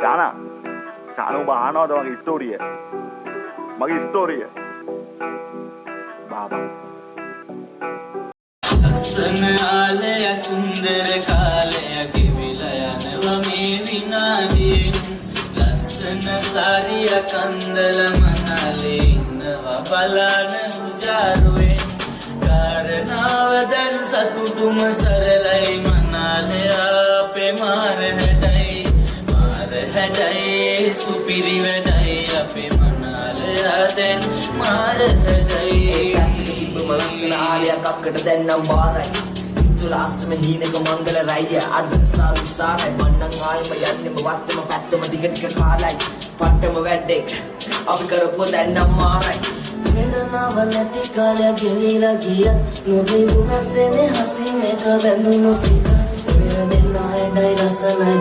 ශානු බහනවද මගේ ස්ටෝරිය? මගේ ස්ටෝරිය. බාබා. ලස්සන ආලය සුන්දර කාලය ගෙවිලා යනවා මේ විනාඩියෙන්. ලස්සන සාරිය කන්දල මනලේ ඉන්නවා බලන උජාරුවෙන්. කාරණාව දැන් සතුටුම සරලයි මනාලේ අපේ මාර හැඩයි සුපිරි වැඩයි අපේ මනාලේ දැන් මාර හැඩයි. මලස්සන ආලයක් අක්කට දැන්නම් වාරයි. තුලාස්සම හීනක මංගල රැය අද සාරයි. මන්නං ආයම යන්නෙම වත්තම පැත්තම දිග ටික කාලයි. පට්ටම වැඩෙක් අපි කරපුව දැන්නම් මාරයි. වෙනනව නැති කාලයක් ගෙවිලා ගිය නොබේ වුණත් සෙනෙහසින් එක බැඳුණු සිත. වෙන දෙන්න හැඩයි ලස්සනයි